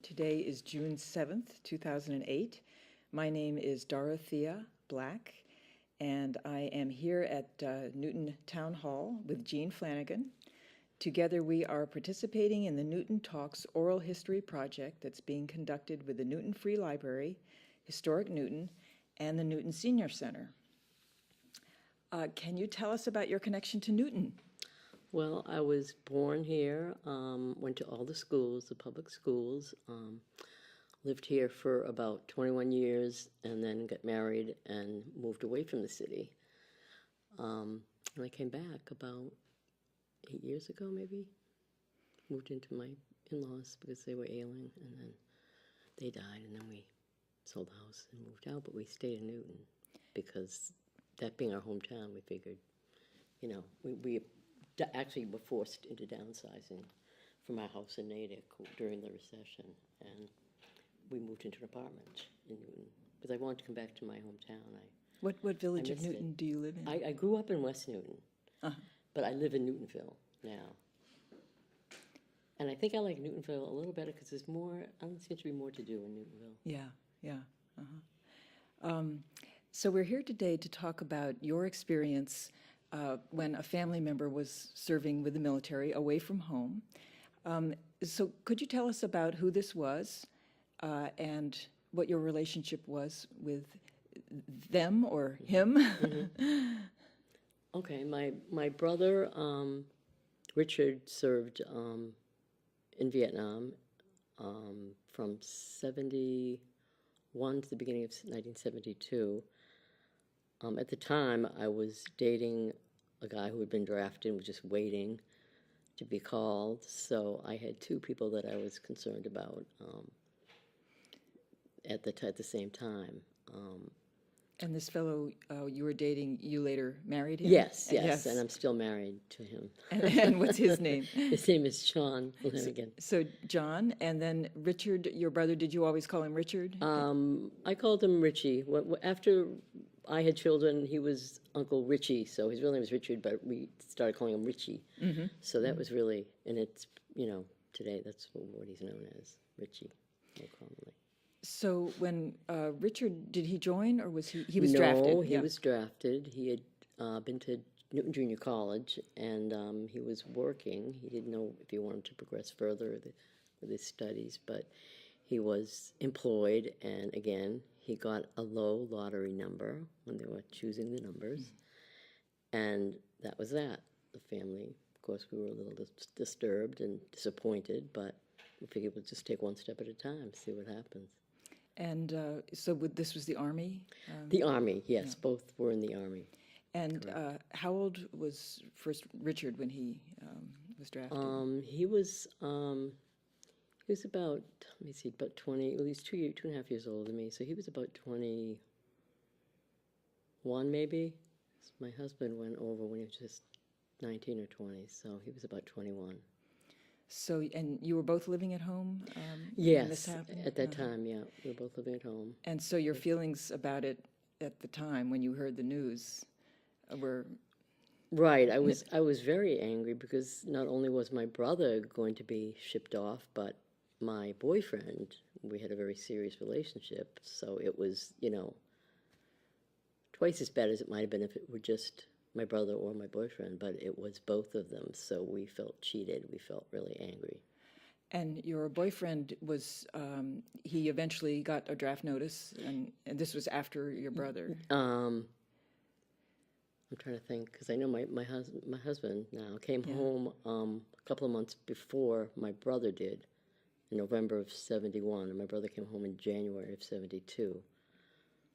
Today is June 7th, 2008. My name is Dorothea Black, and I am here at Newton Town Hall with Jean Flanagan. Together we are participating in the Newton Talks Oral History Project that's being conducted with the Newton Free Library, Historic Newton, and the Newton Senior Center. Can you tell us about your connection to Newton? Well, I was born here, went to all the schools, the public schools, lived here for about 21 years, and then got married and moved away from the city. And I came back about 8 years ago, maybe. Moved into my in-laws because they were ailing, and then they died, and then we sold the house and moved out, but we stayed in Newton because that being our hometown, we figured, you know, we actually were forced into downsizing from our house in Natick during the recession, and we moved into an apartment in Newton because I wanted to come back to my hometown. What village of Newton do you live in? I grew up in West Newton, but I live in Newtonville now. And I think I like Newtonville a little better because there's more, there seems to be more to do in Newtonville. Yeah. So we're here today to talk about your experience when a family member was serving with the military away from home. So could you tell us about who this was and what your relationship was with them or him? Mm-hmm. Okay, my brother, Richard, served in Vietnam from 71 to the beginning of 1972. At the time, I was dating a guy who had been drafted and was just waiting to be called. So I had two people that I was concerned about at the same time. And this fellow you were dating, you later married him? Yes, and I'm still married to him. And what's his name? His name is John Flanagan. So John, and then Richard, your brother, did you always call him Richard? I called him Richie. After I had children, he was Uncle Richie, so his real name was Richard, but we started calling him Richie. Mm-hmm. So that was really, and it's, today that's what he's known as, Richie, more commonly. So when Richard, did he join, or was he was drafted? No, he was drafted. He had been to Newton Junior College, and he was working. He didn't know if he wanted to progress further with his studies, but he was employed, and again, he got a low lottery number when they were choosing the numbers, and that was that. The family, of course, we were a little disturbed and disappointed, but we figured we'd just take one step at a time, see what happens. And so this was the Army? The Army, yes. Yeah. Both were in the Army. And how old was first Richard when he was drafted? He was about, about 20, well, he's 2.5 years older than me, so he was about 21 maybe. My husband went over when he was just 19 or 20, so he was about 21. So, and you were both living at home yes, when this happened? At that time, yeah. We were both living at home. And so your feelings about it at the time when you heard the news were... Right. I was very angry because not only was my brother going to be shipped off, but my boyfriend, we had a very serious relationship, so it was, twice as bad as it might have been if it were just my brother or my boyfriend, but it was both of them, so we felt cheated. We felt really angry. And your boyfriend was, he eventually got a draft notice, and this was after your brother? I'm trying to think, because I know my husband now came home a couple of months before my brother did, in November of 71, and my brother came home in January of 72.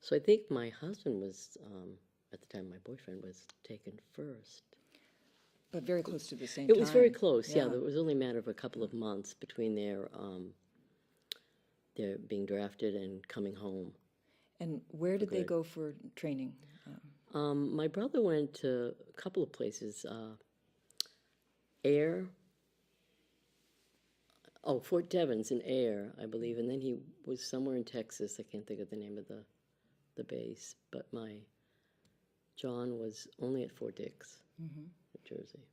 So I think my husband was... at the time, my boyfriend was taken first. But very close to the same time. It was very close, yeah. It was only a matter of a couple of months between their being drafted and coming home. And where did they go for training? My brother went to a couple of places. Fort Devens in Air, I believe, and then he was somewhere in Texas. I can't think of the name of the base, but John was only at Fort Dix, New Jersey.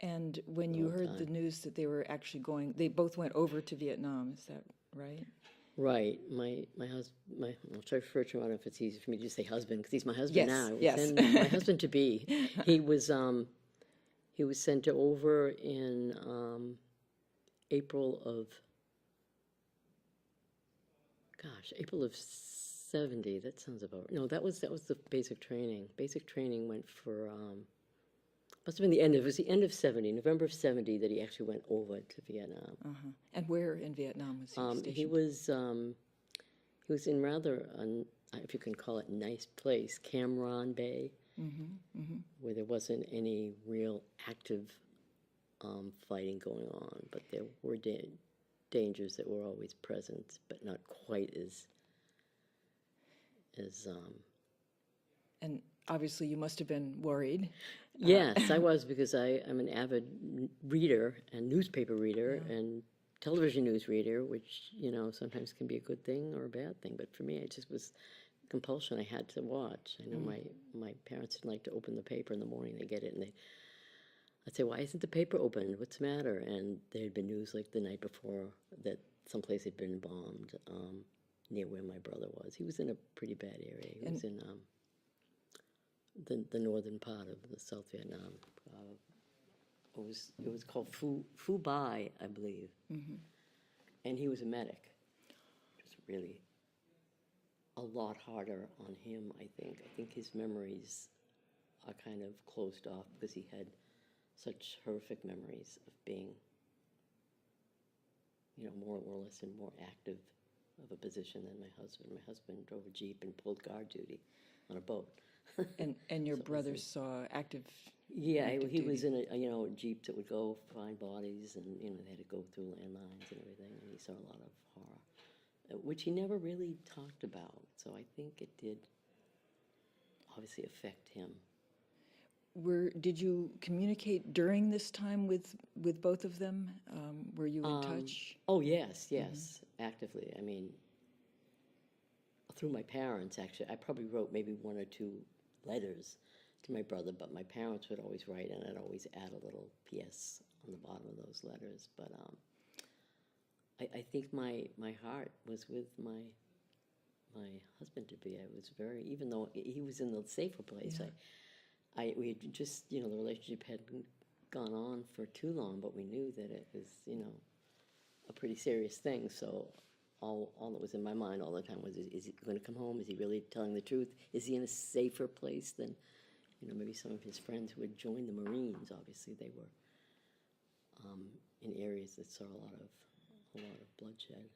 And when you long heard the time. news that they were actually going, they both went over to Vietnam, is that right? Right. My husband, I'll try to refer to him, I don't know if it's easy for me to just say husband, because he's my husband Yes, now. It was yes. then my husband to be. He was sent over in April of, April of 70. That sounds about, no, that was the basic training. Basic training went for, must have been it was the end of 70, November of 70, that he actually went over to Vietnam. Uh-huh. And where in Vietnam was he He stationed? he was in rather, if you can call it, nice place, Cam Ranh Bay, where there wasn't any real active fighting going on, but there were dangers that were always present, but not quite as And obviously you must have been worried. Yes, I was, because I'm an avid reader and newspaper reader and television news reader, which, sometimes can be a good thing or a bad thing. But for me, it just was compulsion. I had to watch. I know my parents didn't like to open the paper in the morning. They get it, and I'd say, why isn't the paper open? What's the matter? And there had been news like the night before that someplace had been bombed near where my brother was. He was in a pretty bad area. He was in the northern part of the South Vietnam. It was called Phu Bai, I believe. And he was a medic. It was really a lot harder on him, I think. I think his memories are kind of closed off because he had such horrific memories of being, more or less in more active of a position than my husband. My husband drove a Jeep and pulled guard duty on a boat. And your brother saw active. Yeah, active he was duty. in a Jeep that would go find bodies, and they had to go through landmines and everything, and he saw a lot of horror, which he never really talked about. So I think it did obviously affect him. Did you communicate during this time with both of them? Were you in touch? Oh yes, actively. I mean, through my parents, actually. I probably wrote maybe one or two letters to my brother, but my parents would always write, and I'd always add a little PS on the bottom of those letters. But I think my heart was with my husband to be. I was very, even though he was in the safer place, we had just, the relationship hadn't gone on for too long, but we knew that it was, a pretty serious thing. So all that was in my mind all the time was, is he going to come home? Is he really telling the truth? Is he in a safer place than, maybe some of his friends who had joined the Marines? Obviously, they were in areas that saw a lot of bloodshed.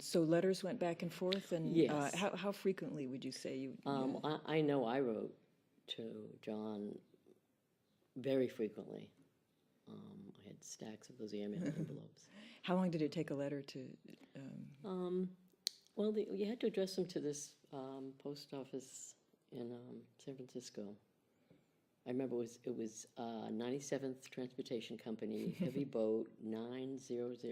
So letters went back and forth, and Yes. How frequently would you say you? I know I wrote to John very frequently. I had stacks of those airmail envelopes. How long did it take a letter to? Well, you had to address them to this post office in San Francisco. I remember it was 97th Transportation Company, heavy boat, 9006.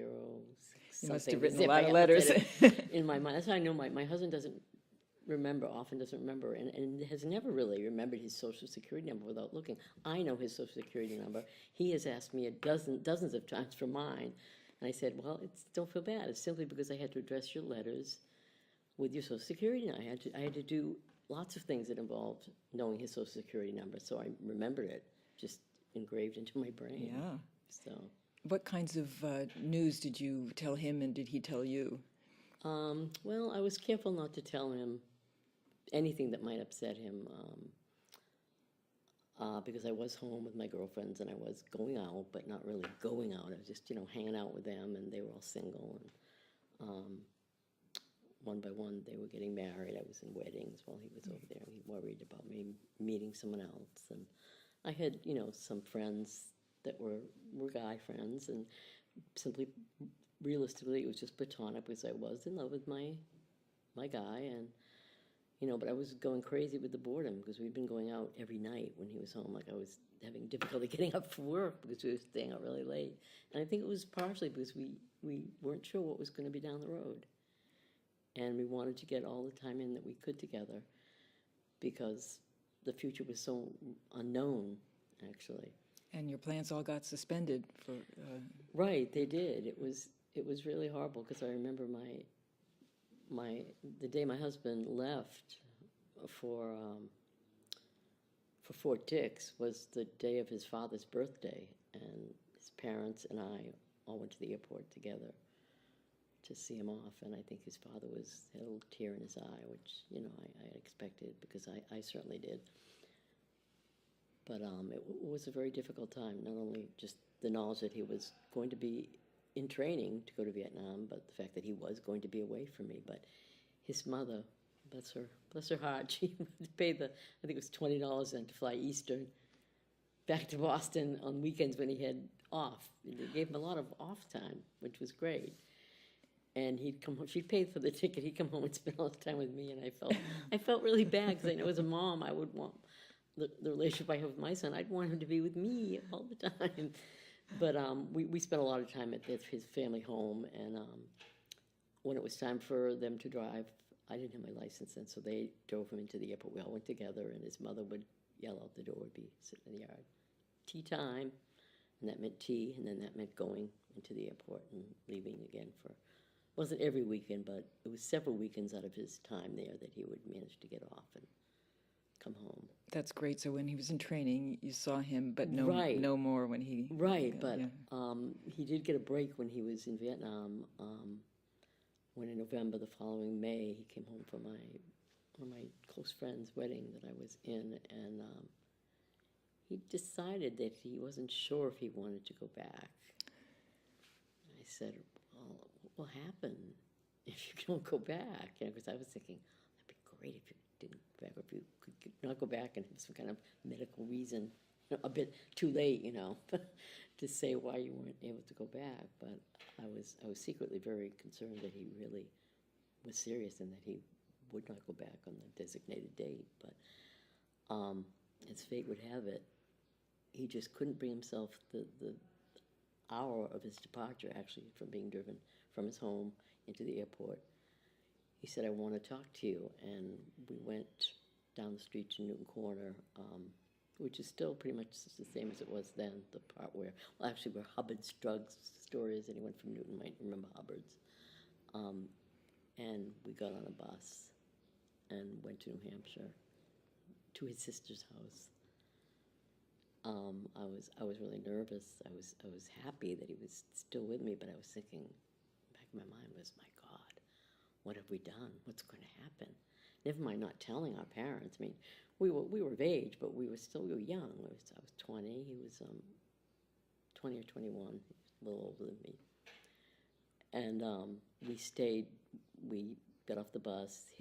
You must have something. written a Zip, lot I of have to letters. put it in my mind. That's how I know my husband often doesn't remember, and has never really remembered his Social Security number without looking. I know his Social Security number. He has asked me dozens of times for mine, and I said, well, don't feel bad. It's simply because I had to address your letters with your Social Security. I had to do lots of things that involved knowing his Social Security number, so I remembered it, just engraved into my brain. Yeah. So. What kinds of news did you tell him, and did he tell you? Well, I was careful not to tell him anything that might upset him, because I was home with my girlfriends, and I was going out, but not really going out. I was just, hanging out with them, and they were all single, and one by one they were getting married. I was in weddings while he was over there, and he worried about me meeting someone else. And I had, some friends that were guy friends, and simply, realistically, it was just platonic because I was in love with my guy, and but I was going crazy with the boredom because we'd been going out every night when he was home. Like, I was having difficulty getting up for work because we were staying out really late, and I think it was partially because we weren't sure what was going to be down the road, and we wanted to get all the time in that we could together because the future was so unknown, actually. And your plans all got suspended for. Right, they did. It was really horrible because I remember the day my husband left for Fort Dix was the day of his father's birthday, and his parents and I all went to the airport together to see him off. And I think his father had a little tear in his eye, which I had expected because I certainly did. But it was a very difficult time. Not only just the knowledge that he was going to be in training to go to Vietnam, but the fact that he was going to be away from me. But his mother, bless her heart, she would pay I think it was $20 then to fly Eastern back to Boston on weekends when he had off. They gave him a lot of off time, which was great. And he'd come home. She'd pay for the ticket. He'd come home and spend all the time with me, and I felt really bad because I know as a mom I would want the relationship I have with my son. I'd want him to be with me all the time. But we spent a lot of time at his family home, and when it was time for them to drive, I didn't have my license then, so they drove him into the airport. We all went together, and his mother would yell out the door, would be sitting in the yard, tea time, and that meant tea, and then that meant going into the airport and leaving again for, wasn't every weekend, but it was several weekends out of his time there that he would manage to get off and come home. That's great. So when he was in training, you saw him, but no more when he. Right, but he did get a break when he was in Vietnam. When in November, the following May, he came home from one of my close friends' wedding that I was in, and he decided that he wasn't sure if he wanted to go back. I said, well, what will happen if you don't go back? Because I was thinking, that'd be great if you didn't go back, or if you could not go back and have some kind of medical reason, a bit too late, to say why you weren't able to go back. But I was secretly very concerned that he really was serious and that he would not go back on the designated date. But as fate would have it, he just couldn't bring himself the hour of his departure, actually, from being driven from his home into the airport. He said, I want to talk to you. And we went down the street to Newton Corner, which is still pretty much the same as it was then, the part where Hubbard's drugstore is. Anyone from Newton might remember Hubbard's. And we got on a bus and went to New Hampshire, to his sister's house. I was really nervous. I was happy that he was still with me, but I was thinking, back in my mind was, my God, what have we done? What's going to happen? Never mind not telling our parents. I mean, we were of age, but we were young. I was 20. He was 20 or 21, a little older than me. And we stayed. We got off the bus,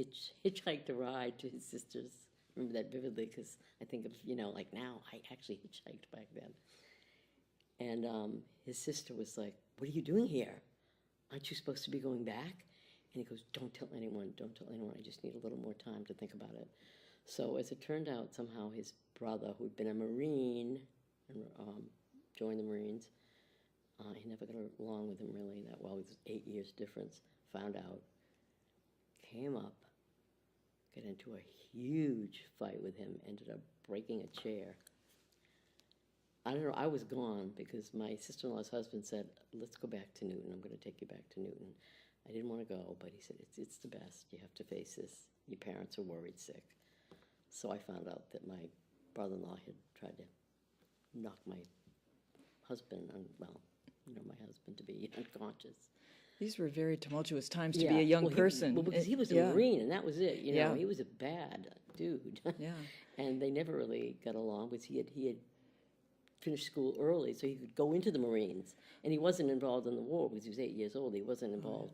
hitchhiked a ride to his sister's. I remember that vividly because I think of, like now, I actually hitchhiked back then. And his sister was like, what are you doing here? Aren't you supposed to be going back? And he goes, don't tell anyone. I just need a little more time to think about it. So as it turned out, somehow his brother, who'd been a Marine and joined the Marines, he never got along with him really that well. It was 8 years difference. Found out, came up, got into a huge fight with him, ended up breaking a chair. I don't know, I was gone because my sister-in-law's husband said, let's go back to Newton. I'm going to take you back to Newton. I didn't want to go, but he said, it's the best. You have to face this. Your parents are worried sick. So I found out that my brother-in-law had tried to knock my husband, my husband to be unconscious. These were very tumultuous times to be a young person. Because he was a Marine, and that was it. Yeah. He was a bad dude. Yeah. And they never really got along because he had finished school early, so he could go into the Marines. And he wasn't involved in the war because he was 8 years old. He wasn't involved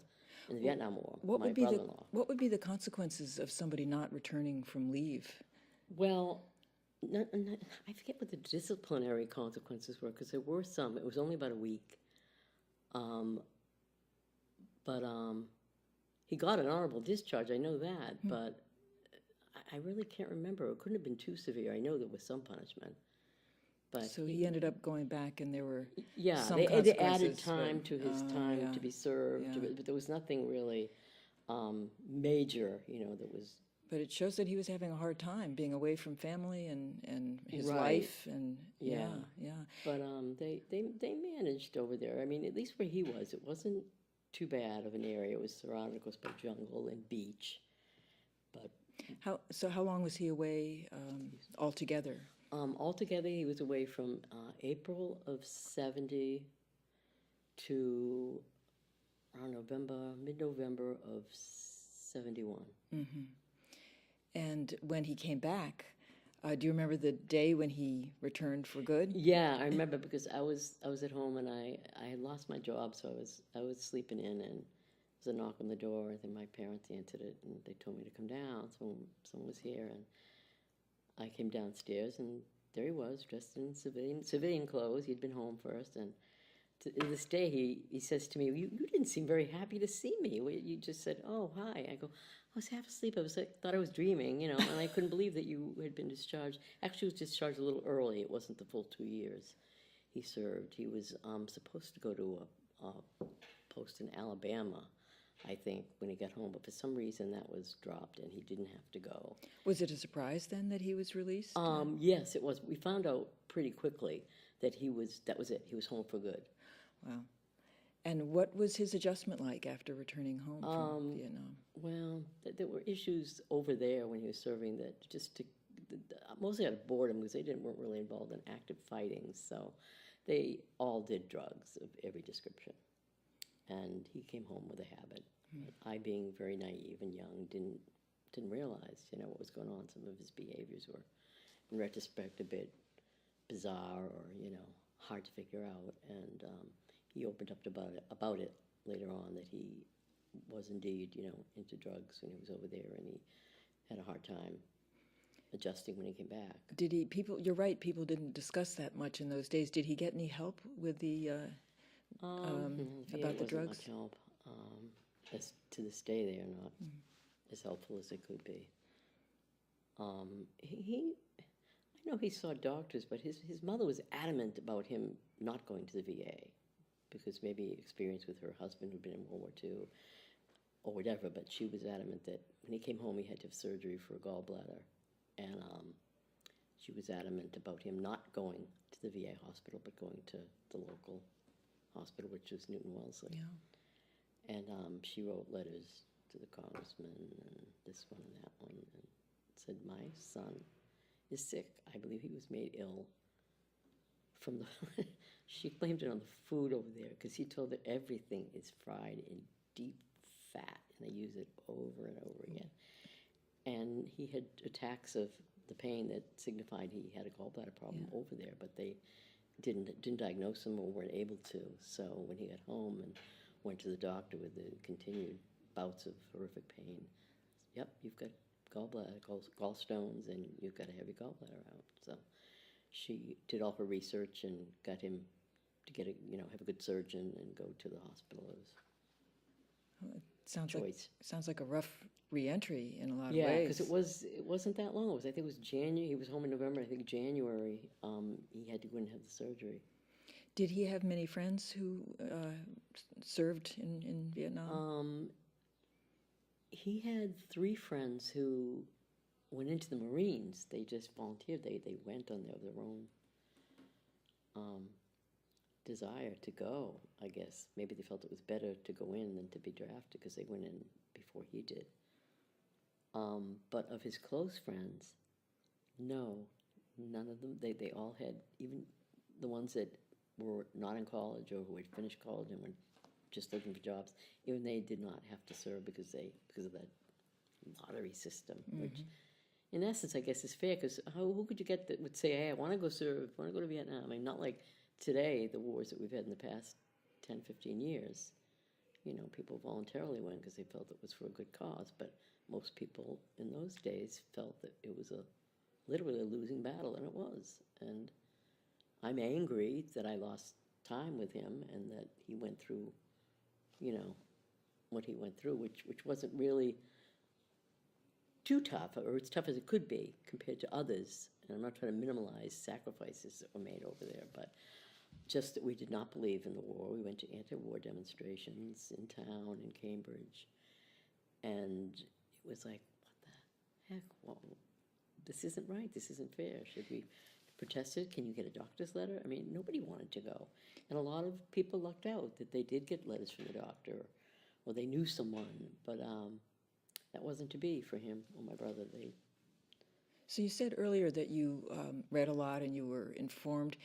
in the Vietnam War. What would be the consequences of somebody not returning from leave? Well, I forget what the disciplinary consequences were because there were some. It was only about a week. But he got an honorable discharge, I know that, but I really can't remember. It couldn't have been too severe. I know there was some punishment. But so he ended up going back, and there were some they consequences. added time to his time to be served, but there was nothing really major, that was But it shows that he was having a hard time being away from family and his Right. life and Yeah. yeah. But they managed over there. I mean, at least where he was, it wasn't too bad of an area. It was surrounded, of course, by jungle and beach. But How long was he away altogether? altogether, he was away from April of 70 to around mid-November of 71. And when he came back, do you remember the day when he returned for good? Yeah, I remember because I was at home and I had lost my job, so I was sleeping in, and there was a knock on the door. I think my parents answered it, and they told me to come down. Someone was here, and I came downstairs, and there he was, dressed in civilian clothes. He'd been home first, and to this day he says to me, "You didn't seem very happy to see me. You just said, 'Oh, hi.'" I go, "I was half asleep. I was thought I was dreaming, and I couldn't believe that you had been discharged. Actually, he was discharged a little early. It wasn't the full 2 years he served. He was supposed to go to a post in Alabama, I think, when he got home, but for some reason that was dropped, and he didn't have to go. Was it a surprise then that he was released? Yes, it was. We found out pretty quickly that that was it. He was home for good. Wow. And what was his adjustment like after returning home from Vietnam? Well, there were issues over there when he was serving that mostly out of boredom, because they weren't really involved in active fighting, so they all did drugs of every description. And he came home with a habit. I, being very naive and young, didn't realize, what was going on. Some of his behaviors were, in retrospect, a bit bizarre or, hard to figure out. And he opened up about it later on, that he was indeed, into drugs when he was over there, and he had a hard time adjusting when he came back. You're right, people didn't discuss that much in those days. Did he get any help with the about the drugs? Much help. As to this day, they are not as helpful as they could be. I know he saw doctors, but his mother was adamant about him not going to the VA, because maybe experience with her husband who'd been in World War II or whatever, but she was adamant that when he came home he had to have surgery for a gallbladder, and she was adamant about him not going to the VA hospital but going to the local hospital, which was Newtonville. Yeah. And she wrote letters to the congressman and this one and that one, and said, "My son is sick. I believe he was made ill from the..." She blamed it on the food over there, because he told her everything is fried in deep fat, and they use it over and over again. And he had attacks of the pain that signified he had a gallbladder problem over there, but they didn't diagnose him or weren't able to. So when he got home and went to the doctor with the continued bouts of horrific pain, "Yep, you've got gallstones, and you've got a heavy gallbladder out." So she did all her research and got him to get have a good surgeon and go to the hospital. It was Sounds like a rough re-entry in a lot of ways. Yeah, because it wasn't that long. I think it was January. He was home in November. I think January he had to go and have the surgery. Did he have many friends who served in Vietnam? He had 3 friends who went into the Marines. They just volunteered. They went on their own desire to go, I guess. Maybe they felt it was better to go in than to be drafted, because they went in before he did. But of his close friends, no, none of them. They all had, even the ones that were not in college or who had finished college and were just looking for jobs, even they did not have to serve because of that lottery system, which in essence I guess is fair, because who could you get that would say, "Hey, I want to go serve, I want to go to Vietnam"? I mean, not like today, the wars that we've had in the past 10, 15 years. People voluntarily went because they felt it was for a good cause, but most people in those days felt that it was literally a losing battle, and it was. And I'm angry that I lost time with him and that he went through, what he went through, which wasn't really too tough, or as tough as it could be compared to others. And I'm not trying to minimize sacrifices that were made over there, but just that we did not believe in the war. We went to anti-war demonstrations in town in Cambridge, and it was like, what the... heck, well, this isn't right, this isn't fair, should we protest it? Can you get a doctor's letter? I mean, nobody wanted to go. And a lot of people lucked out that they did get letters from the doctor, or they knew someone, but that wasn't to be for him or my brother. So you said earlier that you read a lot and you were informed.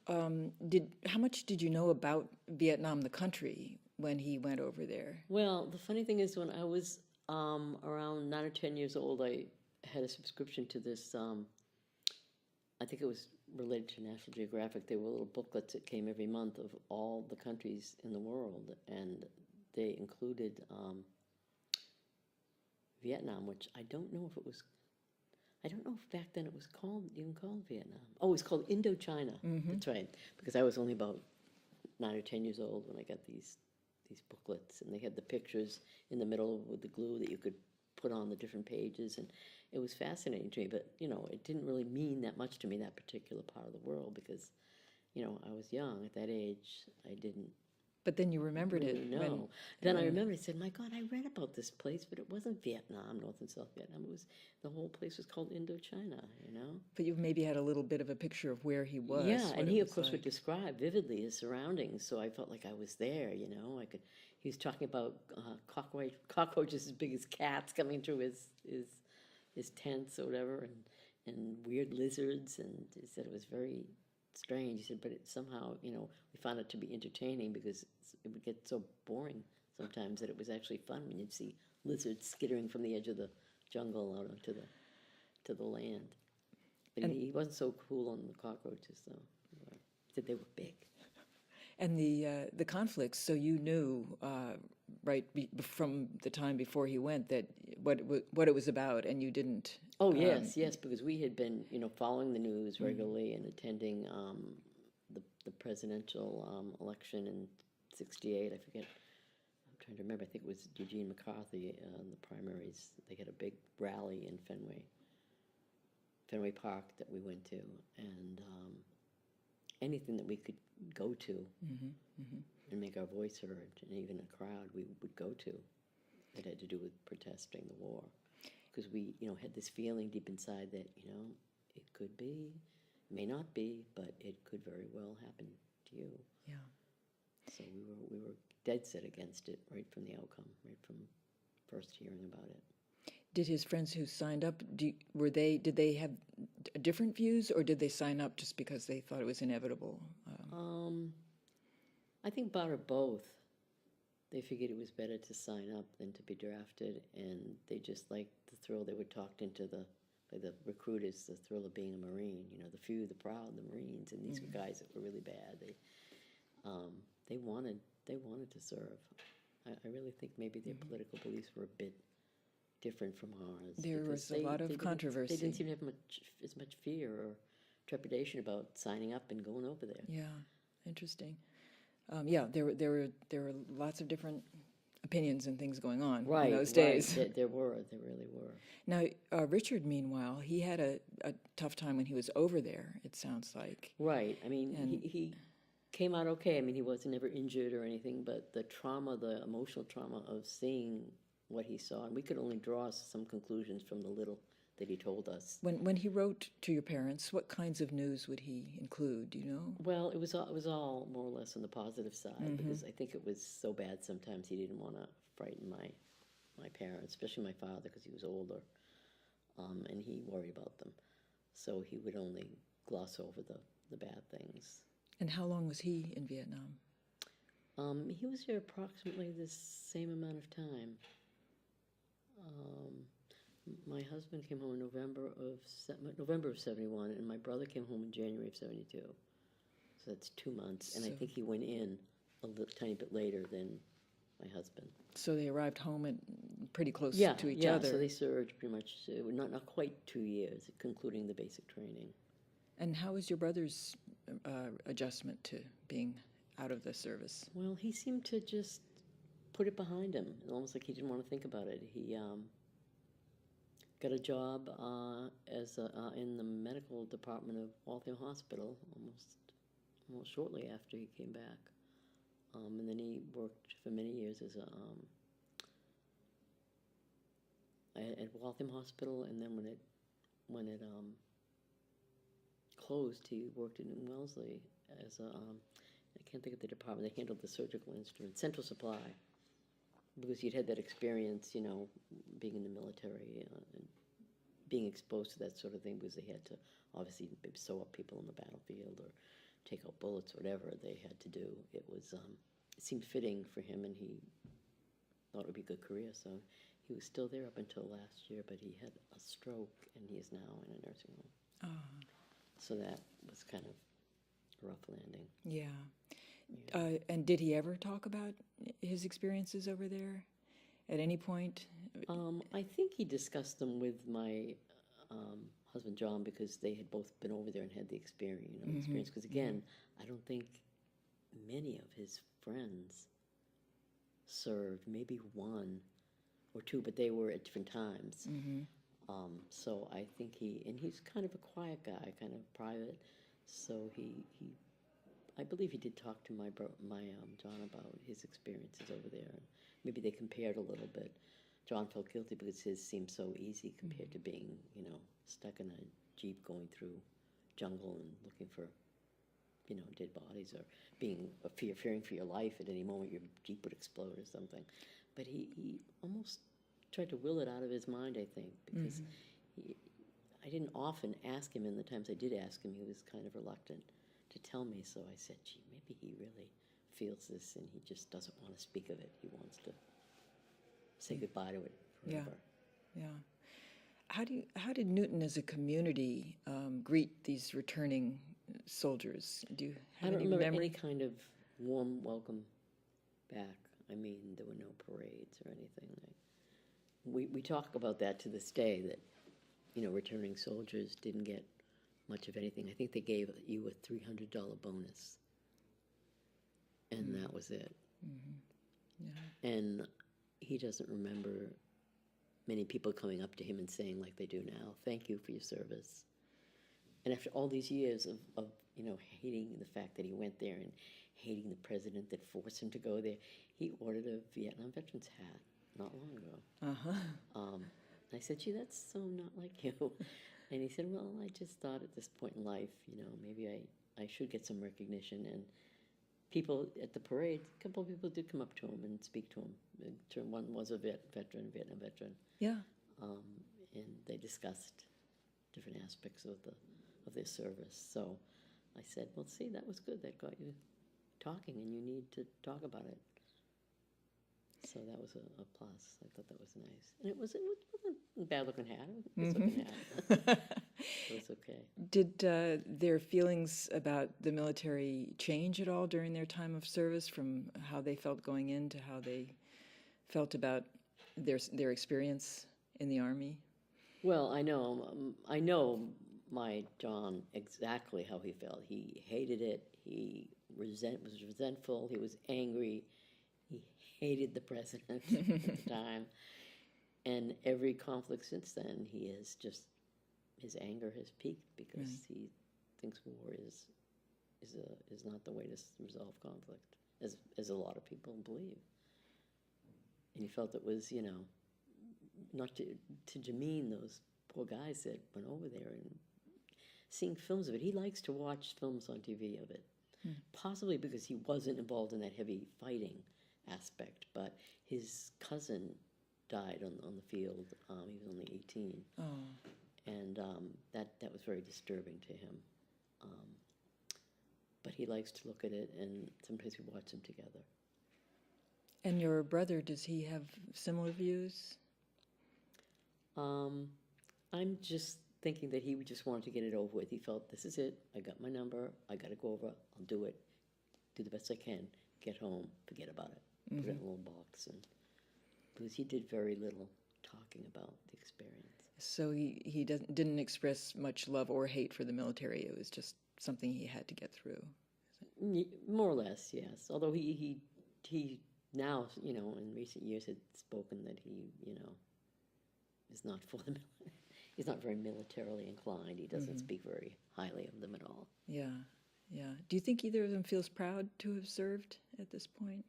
How much did you know about Vietnam, the country, when he went over there? Well, the funny thing is, when I was around 9 or 10 years old, I had a subscription to this, I think it was related to National Geographic. There were little booklets that came every month of all the countries in the world, and they included Vietnam, which I don't know if back then it was even called Vietnam. Oh, it was called Indochina. Mm-hmm. That's right, because I was only about 9 or 10 years old when I got these booklets, and they had the pictures in the middle with the glue that you could put on the different pages, and it was fascinating to me, but, it didn't really mean that much to me, that particular part of the world, because, I was young at that age. I didn't But then you remembered really it. know. Then I remembered, I said, my God, I read about this place, but it wasn't Vietnam, North and South Vietnam. The whole place was called Indochina, But you maybe had a little bit of a picture of where he was. Yeah, and he, of course, would describe vividly his surroundings, so I felt like I was there, he was talking about cockroaches as big as cats coming through his tents or whatever, and weird lizards, and he said it was very strange. He said, but somehow, we found it to be entertaining because it would get so boring sometimes that it was actually fun when you'd see lizards skittering from the edge of the jungle out onto the land. But he wasn't so cool on the cockroaches, though. He said they were big. And the conflicts, so you knew from the time before he went that what it was about, and you didn't. Oh yes, because we had been following the news regularly and attending the presidential election in '68. I forget. I'm trying to remember. I think it was Eugene McCarthy in the primaries. They had a big rally in Fenway Park that we went to, and anything that we could go to and make our voice heard, and even a crowd we would go to that had to do with protesting the war, because we had this feeling deep inside that it could be, may not be, but it could very well happen to you. Yeah. So we were dead set against it right from the outcome, right from first hearing about it. Did his friends who signed up, did they have different views, or did they sign up just because they thought it was inevitable? I think about or both. They figured it was better to sign up than to be drafted, and they just liked the thrill. They were talked into by the recruiters, the thrill of being a Marine. The few, the proud, the Marines, and these were guys that were really bad. They wanted to serve. I really think maybe their political beliefs were a bit different from ours. There was a lot of controversy. They didn't seem to have as much fear or trepidation about signing up and going over there. Yeah, interesting. There were lots of different opinions and things going on in those days. There really were. Now, Richard, meanwhile, he had a tough time when he was over there, it sounds like. Right. I mean, he came out okay. I mean, he wasn't ever injured or anything, but the emotional trauma of seeing what he saw, and we could only draw some conclusions from the little that he told us. When he wrote to your parents, what kinds of news would he include, do you know? Well, it was all more or less on the positive side, because I think it was so bad sometimes he didn't want to frighten my parents, especially my father, because he was older, and he worried about them. So he would only gloss over the bad things. And how long was he in Vietnam? He was here approximately the same amount of time. My husband came home in November of '71, and my brother came home in January of '72. So that's 2 months, and I think he went in a tiny bit later than my husband. So they arrived home and pretty close to each other. Yeah, so they served pretty much, not quite 2 years, including the basic training. And how was your brother's adjustment to being out of the service? Well, he seemed to just put it behind him, almost like he didn't want to think about it. He got a job in the medical department of Waltham Hospital almost shortly after he came back. And then he worked for many years as at Waltham Hospital, and then when it closed, he worked at Newton Wellesley as a I can't think of the department. They handled the surgical instruments, Central Supply, because he'd had that experience, you know, being in the military and being exposed to that sort of thing, because they had to obviously maybe sew up people on the battlefield or take out bullets, whatever they had to do. It was it seemed fitting for him, and he thought it would be a good career. So he was still there up until last year, but he had a stroke, and he is now in a nursing home. Oh. So that was kind of a rough landing. Yeah. And did he ever talk about his experiences over there at any point? I think he discussed them with my husband John, because they had both been over there and had the experience. You know, experience. Because again, I don't think many of his friends served. Maybe one or two, but they were at different times. So I think he's kind of a quiet guy, kind of private. So I believe he did talk to my John about his experiences over there. And maybe they compared a little bit. John felt guilty because his seemed so easy compared to being, you know, stuck in a jeep going through jungle and looking for, you know, dead bodies, or being fearing for your life at any moment your jeep would explode or something. But he almost tried to will it out of his mind, I think, because I didn't often ask him, and the times I did ask him, he was kind of reluctant to tell me. So I said, gee, maybe he really feels this and he just doesn't want to speak of it. He wants to say goodbye to it forever. Yeah. How did Newton as a community greet these returning soldiers? Do you have I don't any remember memory? any kind of warm welcome back. I mean, there were no parades or anything. We talk about that to this day, that, you know, returning soldiers didn't get much of anything. I think they gave you a $300 bonus, and that was it. Yeah. And he doesn't remember many people coming up to him and saying, like they do now, thank you for your service. And after all these years of you know, hating the fact that he went there and hating the president that forced him to go there, he ordered a Vietnam veteran's hat not long ago. I said, gee, that's so not like you. And he said, well, I just thought at this point in life, you know, maybe I should get some recognition. And people at the parade, a couple of people did come up to him and speak to him. One was a Vietnam veteran. Yeah. And they discussed different aspects of their service. So I said, well, see, that was good. That got you talking, and you need to talk about it. So that was a plus. I thought that was nice. And it wasn't a bad-looking hat. It was a good hat. It was okay. Did their feelings about the military change at all during their time of service, from how they felt going in to how they felt about their experience in the Army? Well, I know my John exactly how he felt. He hated it. He was resentful. He was angry. He hated the president at the time. And every conflict since then, his anger has peaked, because he thinks war is not the way to resolve conflict, as a lot of people believe. And he felt it was, you know, not to demean those poor guys that went over there, and seeing films of it. He likes to watch films on TV of it, possibly because he wasn't involved in that heavy fighting aspect, but his cousin died on the field. He was only 18. Oh. And that was very disturbing to him. But he likes to look at it, and sometimes we watch them together. And your brother, does he have similar views? I'm just thinking that he just wanted to get it over with. He felt, this is it. I got my number. I got to go over. I'll do it. Do the best I can. Get home. Forget about it. Put it in a little box. And because he did very little talking about the experience. So he didn't express much love or hate for the military. It was just something he had to get through. More or less, yes. Although he now, you know, in recent years had spoken that he, you know, is not for the military. He's not very militarily inclined. He doesn't speak very highly of them at all. Yeah, yeah. Do you think either of them feels proud to have served at this point?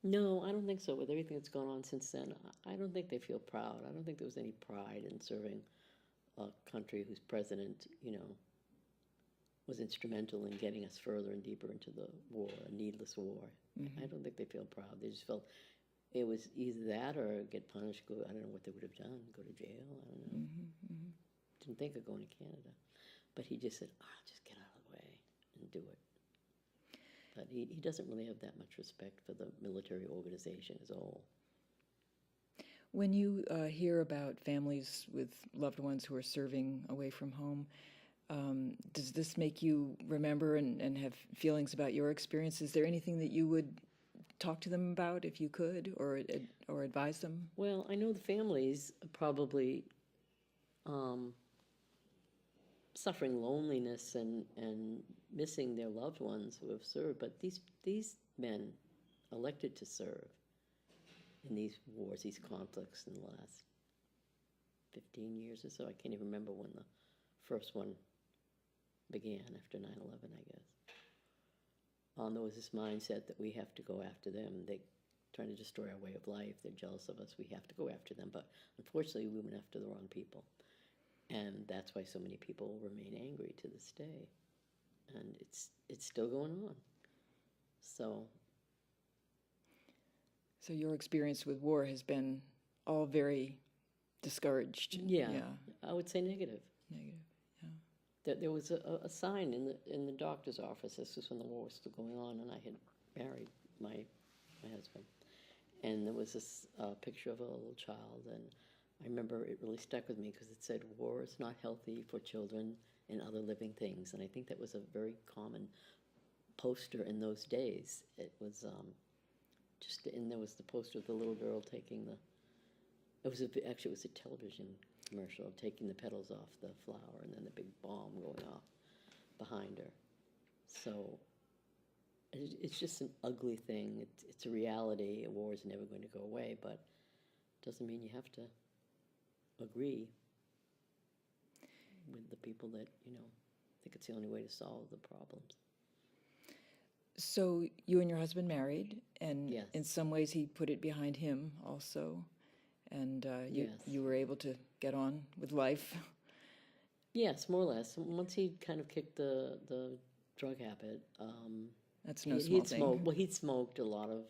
No, I don't think so. With everything that's gone on since then, I don't think they feel proud. I don't think there was any pride in serving a country whose president, was instrumental in getting us further and deeper into the war, a needless war. I don't think they feel proud. They just felt it was either that or get punished. I don't know what they would have done. Go to jail. I don't know. Didn't think of going to Canada, but he just said, just get out of the way and do it." But he doesn't really have that much respect for the military organization as a whole. When you hear about families with loved ones who are serving away from home, does this make you remember and have feelings about your experience? Is there anything that you would talk to them about if you could, or advise them? Well, I know the families are probably suffering loneliness and missing their loved ones who have served, but these men elected to serve in these wars, these conflicts in the last 15 years or so. I can't even remember when the first one began after 9/11, I guess. There was this mindset that we have to go after them. They're trying to destroy our way of life. They're jealous of us. We have to go after them. But unfortunately, we went after the wrong people. And that's why so many people remain angry to this day. And it's still going on. So your experience with war has been all very discouraged. Yeah, I would say negative. Negative, yeah. There was a sign in the doctor's office. This was when the war was still going on, and I had married my husband. And there was this picture of a little child, and I remember it really stuck with me because it said, "War is not healthy for children and other living things." And I think that was a very common poster in those days. It was and there was the poster of the little girl taking actually it was a television commercial, taking the petals off the flower and then the big bomb going off behind her. So it's just an ugly thing. It's a reality. A war is never going to go away, but it doesn't mean you have to agree with the people that, think it's the only way to solve the problems. So you and your husband married, and Yes. in some ways he put it behind him also, and Yes. you were able to get on with life. Yes, more or less. Once he kind of kicked the drug habit, That's no small thing. he'd smoked a lot of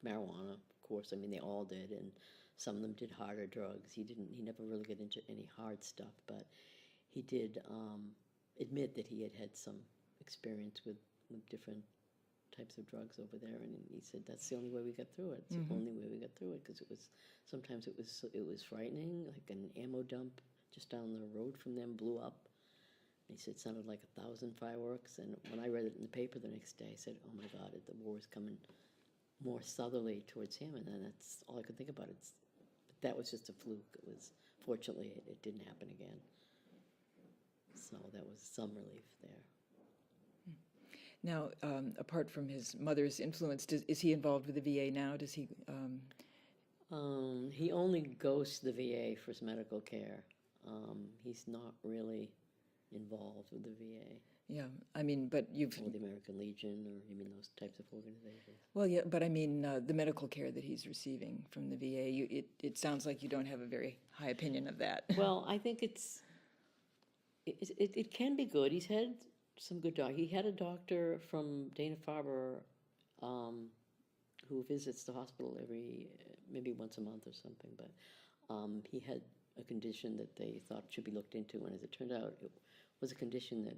marijuana, of course. I mean, they all did, and some of them did harder drugs. He never really got into any hard stuff, but he did admit that he had some experience with different types of drugs over there, and he said that's the only way we got through it. It's the only way we got through it, because sometimes it was frightening. Like an ammo dump just down the road from them blew up. And he said it sounded like 1,000 fireworks. And when I read it in the paper the next day, I said, "Oh my God, the war is coming more southerly towards him." And then that's all I could think about. But that was just a fluke. Fortunately, it didn't happen again. So that was some relief there. Now, apart from his mother's influence, is he involved with the VA now? Does he? He only goes to the VA for his medical care. He's not really involved with the VA. Yeah, I mean, but you've. Or the American Legion, or those types of organizations. Well, yeah, but I mean, the medical care that he's receiving from the VA, it sounds like you don't have a very high opinion of that. Well, I think it can be good. He's had some good doctors. He had a doctor from Dana-Farber who visits the hospital maybe once a month or something, but he had a condition that they thought should be looked into, and as it turned out, it was a condition that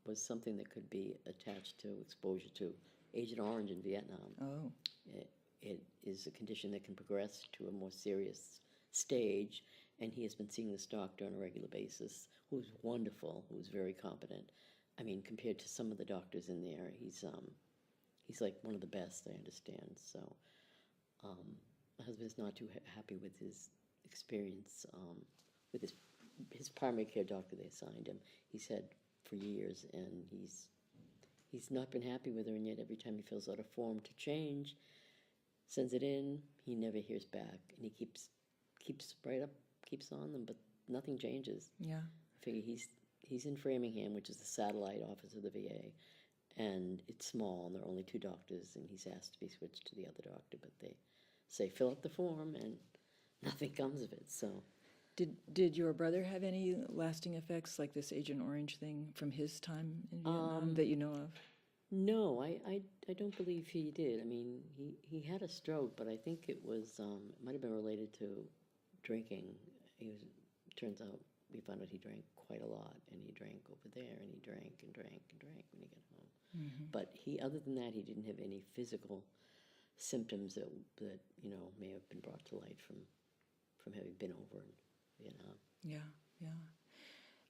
was something that could be attached to exposure to Agent Orange in Vietnam. Oh. It is a condition that can progress to a more serious stage, and he has been seeing this doctor on a regular basis, who's wonderful, who's very competent. I mean, compared to some of the doctors in there, he's like one of the best, I understand. So my husband's not too happy with his experience with his primary care doctor they assigned him. He's had for years, and he's not been happy with her, and yet every time he fills out a form to change, sends it in, he never hears back, and he keeps on them, but nothing changes. Yeah. I figure he's in Framingham, which is the satellite office of the VA, and it's small, and there are only 2 doctors, and he's asked to be switched to the other doctor, but they say fill out the form, and nothing comes of it. So, Did your brother have any lasting effects like this Agent Orange thing from his time in Vietnam that you know of? no, I don't believe he did. I mean, he had a stroke, but I think it was it might have been related to drinking. Turns out we found out he drank quite a lot, and he drank over there, and he drank and drank and drank when he got home. But other than that, he didn't have any physical symptoms that may have been brought to light from having been over in Vietnam. Yeah, yeah.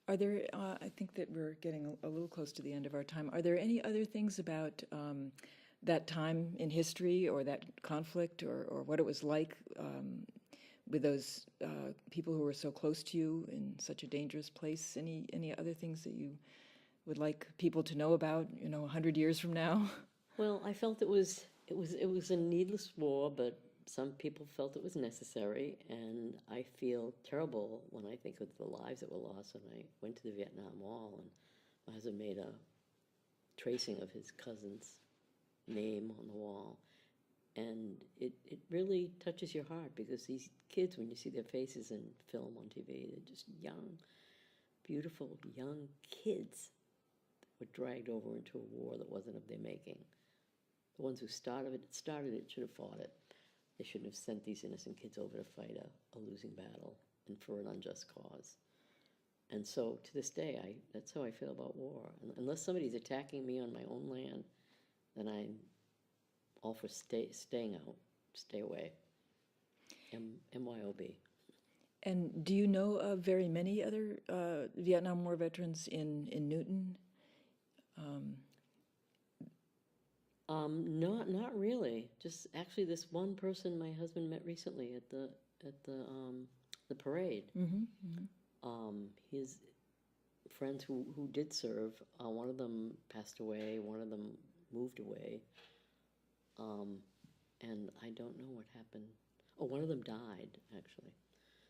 Are there, I think that we're getting a little close to the end of our time. Are there any other things about that time in history or that conflict or what it was like with those people who were so close to you in such a dangerous place? Any other things that you would like people to know about, 100 years from now? Well, I felt it was a needless war, but some people felt it was necessary, and I feel terrible when I think of the lives that were lost when I went to the Vietnam Wall, and my husband made a tracing of his cousin's name on the wall, and it really touches your heart, because these kids, when you see their faces in film on TV, they're just young, beautiful young kids that were dragged over into a war that wasn't of their making. The ones who started it should have fought it. They shouldn't have sent these innocent kids over to fight a losing battle and for an unjust cause. And so to this day, that's how I feel about war. Unless somebody's attacking me on my own land, then I'm all for staying out, stay away. MYOB. And do you know of very many other Vietnam War veterans in Newton? Not really. Just actually this one person my husband met recently at the parade. His friends who did serve, one of them passed away, one of them moved away, and I don't know what happened. Oh, one of them died, actually.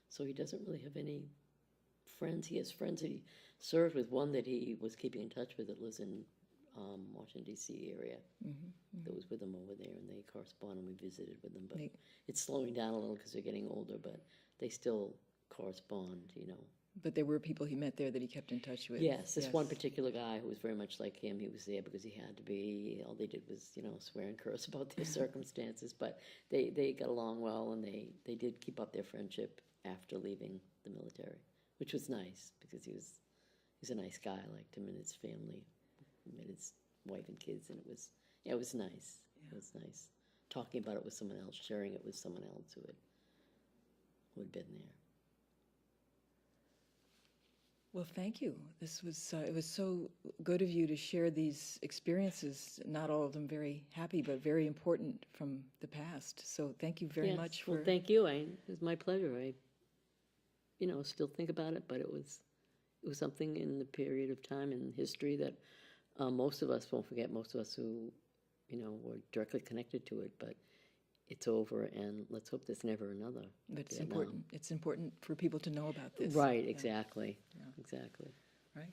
So he doesn't really have any friends. He has friends that he served with, one that he was keeping in touch with that lives in Washington, D.C. area, that was with him over there, and they correspond, and we visited with them. But it's slowing down a little because they're getting older, but they still correspond, But there were people he met there that he kept in touch with. Yes, this one particular guy who was very much like him, he was there because he had to be. All they did was, swear and curse about their circumstances, but they got along well, and they did keep up their friendship after leaving the military, which was nice, because he was a nice guy. I liked him and his family. He met his wife and kids, and it was nice. Yeah. It was nice talking about it with someone else, sharing it with someone else who had been there. Well, thank you. This was it was so good of you to share these experiences. Not all of them very happy, but very important from the past. So thank you very much for. Well, thank you. It was my pleasure. I, still think about it, but it was something in the period of time in history that most of us won't forget. Most of us who, were directly connected to it, but it's over, and let's hope there's never another. But it's important. It's important for people to know about this. Right, exactly. Yeah. Exactly. Right.